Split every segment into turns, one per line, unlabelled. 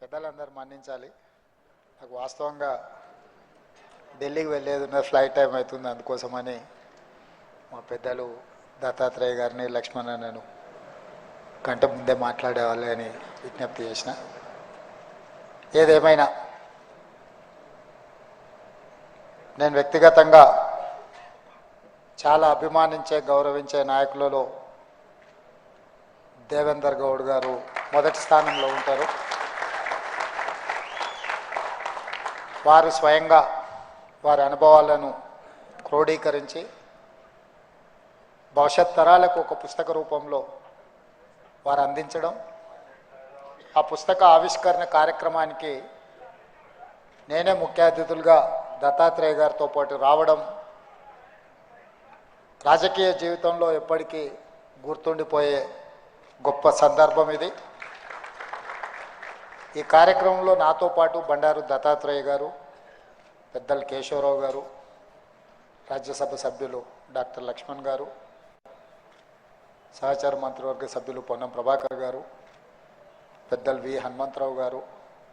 పెద్దలందరూ మన్నించాలి. నాకు వాస్తవంగా ఢిల్లీకి వెళ్ళేది ఉన్న ఫ్లైట్ టైం అవుతుంది. అందుకోసమని మా పెద్దలు దత్తాత్రేయ గారిని లక్ష్మణను గంట ముందే మాట్లాడేవాళ్ళు అని విజ్ఞప్తి చేసిన. ఏదేమైనా నేను వ్యక్తిగతంగా చాలా అభిమానించే గౌరవించే నాయకులలో దేవేందర్ గౌడ్ గారు మొదటి స్థానంలో ఉంటారు. వారు స్వయంగా వారి అనుభవాలను క్రోడీకరించి భవిష్యత్ తరాలకు ఒక పుస్తక రూపంలో వారు అందించడం, ఆ పుస్తక ఆవిష్కరణ కార్యక్రమానికి నేనే ముఖ్య అతిథులుగా దత్తాత్రేయ గారితో పాటు రావడం రాజకీయ జీవితంలో ఎప్పటికీ గుర్తుండిపోయే గొప్ప సందర్భం ఇది. ఈ కార్యక్రమంలో నాతో పాటు బండారు దత్తాత్రేయ గారు, పెద్దలు కేశవరావు గారు, రాజ్యసభ సభ్యులు డాక్టర్ లక్ష్మణ్ గారు, సహచార మంత్రివర్గ సభ్యులు పొన్నం ప్రభాకర్ గారు, పెద్దలు వి హనుమంతరావు గారు,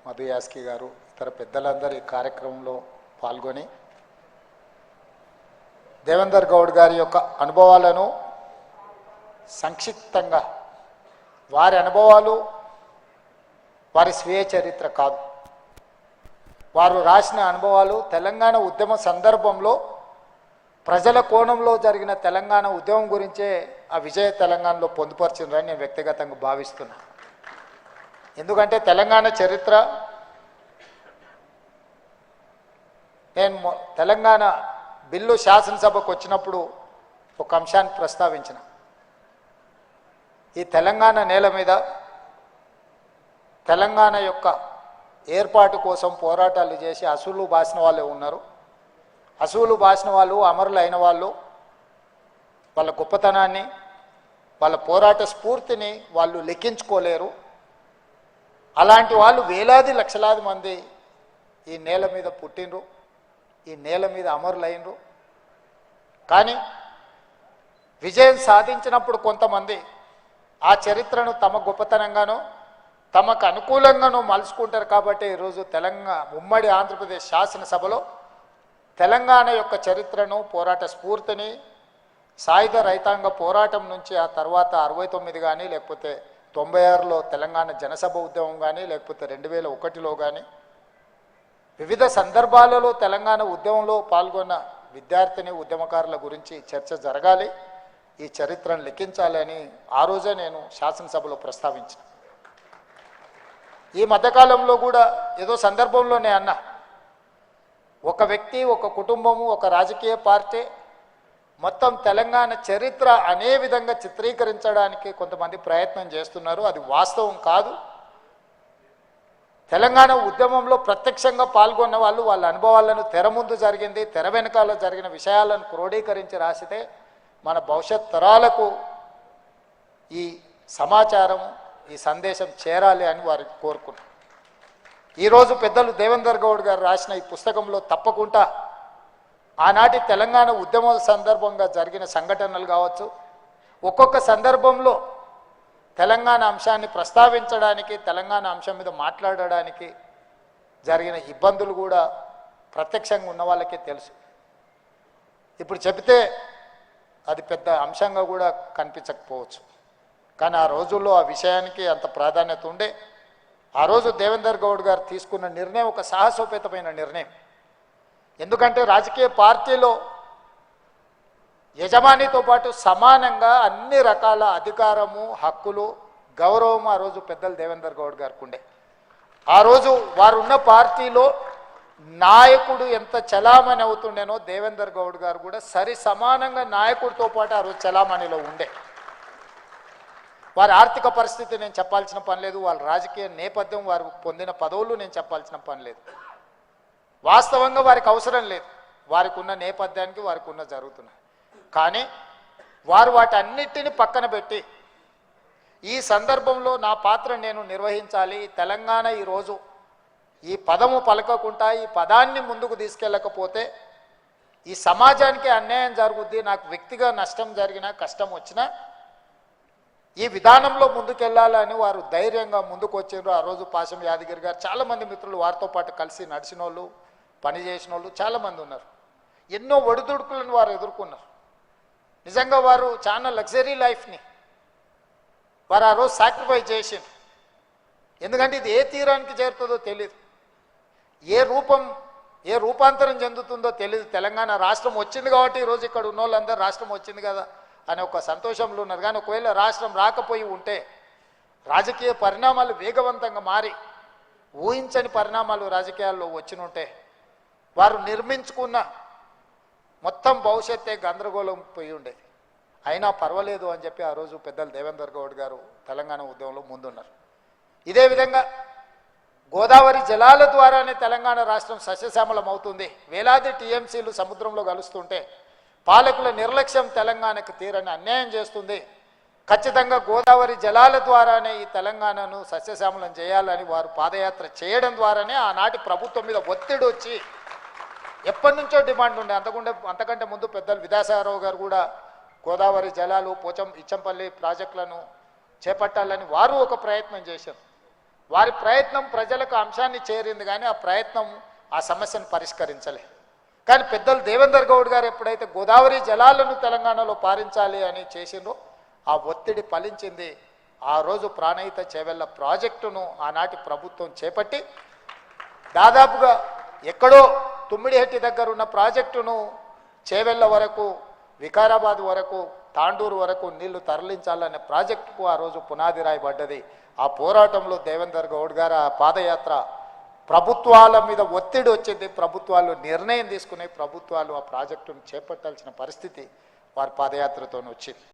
మధు యాస్కి గారు, ఇతర పెద్దలందరూ ఈ కార్యక్రమంలో పాల్గొని దేవేందర్ గౌడ్ గారి యొక్క అనుభవాలను సంక్షిప్తంగా, వారి అనుభవాలు వారి స్వీయ చరిత్ర కాదు, వారు రాసిన అనుభవాలు తెలంగాణ ఉద్యమ సందర్భంలో ప్రజల కోణంలో జరిగిన తెలంగాణ ఉద్యమం గురించే ఆ విజయ తెలంగాణలో పొందుపరిచిందని నేను వ్యక్తిగతంగా భావిస్తున్నా. ఎందుకంటే తెలంగాణ చరిత్ర, నేను తెలంగాణ బిల్లు శాసనసభకు వచ్చినప్పుడు ఒక అంశాన్ని ప్రస్తావించిన. ఈ తెలంగాణ నేల మీద తెలంగాణ యొక్క ఏర్పాటు కోసం పోరాటాలు చేసి అసూలు బాసిన వాళ్ళే ఉన్నారు. అసూలు బాసిన వాళ్ళు, అమరులు అయిన వాళ్ళు, వాళ్ళ గొప్పతనాన్ని, వాళ్ళ పోరాట స్ఫూర్తిని వాళ్ళు లెక్కించుకోలేరు. అలాంటి వాళ్ళు వేలాది లక్షలాది మంది ఈ నేల మీద పుట్టినరు, ఈ నేల మీద అమరులైనరు. కానీ విజయం సాధించినప్పుడు కొంతమంది ఆ చరిత్రను తమ గొప్పతనంగానో తమకు అనుకూలంగానూ మలుచుకుంటారు. కాబట్టి ఈరోజు ఉమ్మడి ఆంధ్రప్రదేశ్ శాసనసభలో తెలంగాణ యొక్క చరిత్రను, పోరాట స్ఫూర్తిని, సాయుధ రైతాంగ పోరాటం నుంచి ఆ తర్వాత 69 కానీ, లేకపోతే 96లో తెలంగాణ జనసభ ఉద్యమం కానీ, లేకపోతే 2001లో కానీ వివిధ సందర్భాలలో తెలంగాణ ఉద్యమంలో పాల్గొన్న విద్యార్థిని ఉద్యమకారుల గురించి చర్చ జరగాలి, ఈ చరిత్రను లెక్కించాలి అని ఆ రోజే నేను శాసనసభలో ప్రస్తావించిన. ఈ మధ్యకాలంలో కూడా ఏదో సందర్భంలోనే అన్నా, ఒక వ్యక్తి, ఒక కుటుంబము, ఒక రాజకీయ పార్టీ మొత్తం తెలంగాణ చరిత్ర అనే విధంగా చిత్రీకరించడానికి కొంతమంది ప్రయత్నం చేస్తున్నారు. అది వాస్తవం కాదు. తెలంగాణ ఉద్యమంలో ప్రత్యక్షంగా పాల్గొన్న వాళ్ళు వాళ్ళ అనుభవాలను తెర ముందు జరిగింది, తెర వెనకాల జరిగిన విషయాలను క్రోడీకరించి రాసితే మన భవిష్యత్ తరాలకు ఈ సమాచారం, ఈ సందేశం చేరాలి అని వారికి కోరుకున్నాం. ఈరోజు పెద్దలు దేవేందర్ గౌడ్ గారు రాసిన ఈ పుస్తకంలో తప్పకుండా ఆనాటి తెలంగాణ ఉద్యమ సందర్భంగా జరిగిన సంఘటనలు కావచ్చు, ఒక్కొక్క సందర్భంలో తెలంగాణ అంశాన్ని ప్రస్తావించడానికి, తెలంగాణ అంశం మీద మాట్లాడడానికి జరిగిన ఇబ్బందులు కూడా ప్రత్యక్షంగా ఉన్న వాళ్ళకే తెలుసు. ఇప్పుడు చెబితే అది పెద్ద అంశంగా కూడా కనిపించకపోవచ్చు. కానీ ఆ రోజుల్లో ఆ విషయానికి అంత ప్రాధాన్యత ఉండే ఆ రోజు దేవేందర్ గౌడ్ గారు తీసుకున్న నిర్ణయం ఒక సాహసోపేతమైన నిర్ణయం. ఎందుకంటే రాజకీయ పార్టీలో యజమానితో పాటు సమానంగా అన్ని రకాల అధికారము, హక్కులు, గౌరవం ఆ రోజు పెద్దలు దేవేందర్ గౌడ్ గారికి ఉండే. ఆ రోజు వారు ఉన్న పార్టీలో నాయకుడు ఎంత చలామణి అవుతుండేనో దేవేందర్ గౌడ్ గారు కూడా సరి సమానంగా నాయకుడితో పాటు ఆ రోజు చలామణిలో ఉండే. వారి ఆర్థిక పరిస్థితి నేను చెప్పాల్సిన పని లేదు, వాళ్ళ రాజకీయ నేపథ్యం, వారు పొందిన పదవులు నేను చెప్పాల్సిన పని లేదు. వాస్తవంగా వారికి అవసరం లేదు, వారికి ఉన్న నేపథ్యానికి వారికి ఉన్న జరుగుతున్నాయి. కానీ వారు వాటి అన్నిటిని పక్కన పెట్టి ఈ సందర్భంలో నా పాత్ర నేను నిర్వహించాలి, తెలంగాణ ఈరోజు ఈ పదము పలకకుండా ఈ పదాన్ని ముందుకు తీసుకెళ్ళకపోతే ఈ సమాజానికి అన్యాయం జరుగుద్ది, నాకు వ్యక్తిగా నష్టం జరిగినా, కష్టం వచ్చినా ఈ విధానంలో ముందుకెళ్లాలని వారు ధైర్యంగా ముందుకు వచ్చారు. ఆ రోజు పాశం యాదగిరి గారు, చాలామంది మిత్రులు వారితో పాటు కలిసి నడిచిన వాళ్ళు, పని చేసిన వాళ్ళు చాలామంది ఉన్నారు. ఎన్నో ఒడిదుడుకులను వారు ఎదుర్కొన్నారు. నిజంగా వారు చాలా లగ్జరీ లైఫ్ని వారు ఆ రోజు సాక్రిఫైస్ చేసిండ్రు. ఎందుకంటే ఇది ఏ తీరానికి చేరుతుందో తెలియదు, ఏ రూపాంతరం చెందుతుందో తెలియదు. తెలంగాణ రాష్ట్రం వచ్చింది కాబట్టి ఈరోజు ఇక్కడ ఉన్న వాళ్ళందరూ రాష్ట్రం వచ్చింది కదా అనే ఒక సంతోషంలో ఉన్నారు. కానీ ఒకవేళ రాష్ట్రం రాకపోయి ఉంటే రాజకీయ పరిణామాలు వేగవంతంగా మారి ఊహించని పరిణామాలు రాజకీయాల్లో వచ్చినుంటే వారు నిర్మించుకున్న మొత్తం భవిష్యత్తే గందరగోళం పోయి ఉండేది. అయినా పర్వాలేదు అని చెప్పి ఆ రోజు పెద్దలు దేవేందర్ గౌడ్ గారు తెలంగాణ ఉద్యమంలో ముందున్నారు. ఇదే విధంగా గోదావరి జలాల ద్వారానే తెలంగాణ రాష్ట్రం సస్యశ్యామలం అవుతుంది. వేలాది టీఎంసీలు సముద్రంలో కలుస్తుంటే పాలకుల నిర్లక్ష్యం తెలంగాణకు తీరని అన్యాయం చేస్తుంది. ఖచ్చితంగా గోదావరి జలాల ద్వారానే ఈ తెలంగాణను సస్యశ్యామలం చేయాలని వారు పాదయాత్ర చేయడం ద్వారానే ఆనాటి ప్రభుత్వం మీద ఒత్తిడి వచ్చి ఎప్పటి నుంచో డిమాండ్ ఉండే. అంతకంటే ముందు పెద్దలు విద్యాసాగరరావు గారు కూడా గోదావరి జలాలు ఇచ్చంపల్లి ప్రాజెక్టులను చేపట్టాలని వారు ఒక ప్రయత్నం చేశారు. వారి ప్రయత్నం ప్రజలకు అంశాన్ని చేరింది, కానీ ఆ ప్రయత్నం ఆ సమస్యను పరిష్కరించలే. కానీ పెద్దలు దేవేందర్ గౌడ్ గారు ఎప్పుడైతే గోదావరి జలాలను తెలంగాణలో పారించాలి అని చేసిండ్రో ఆ ఒత్తిడి ఫలించింది. ఆ రోజు ప్రాణహిత చేవెళ్ళ ప్రాజెక్టును ఆనాటి ప్రభుత్వం చేపట్టి దాదాపుగా ఎక్కడో తుమ్మిడిహెట్టి దగ్గర ఉన్న ప్రాజెక్టును చేవెళ్ళ వరకు, వికారాబాద్ వరకు, తాండూరు వరకు నీళ్లు తరలించాలనే ప్రాజెక్టుకు ఆ రోజు పునాది రాయబడ్డది. ఆ పోరాటంలో దేవేందర్ గౌడ్ గారు ఆ పాదయాత్ర ప్రభుత్వాల మీద ఒత్తిడి వచ్చింది. ప్రభుత్వాలు నిర్ణయం తీసుకునే ప్రభుత్వాలు ఆ ప్రాజెక్టును చేపట్టాల్సిన పరిస్థితి వారి పాదయాత్రతో వచ్చింది.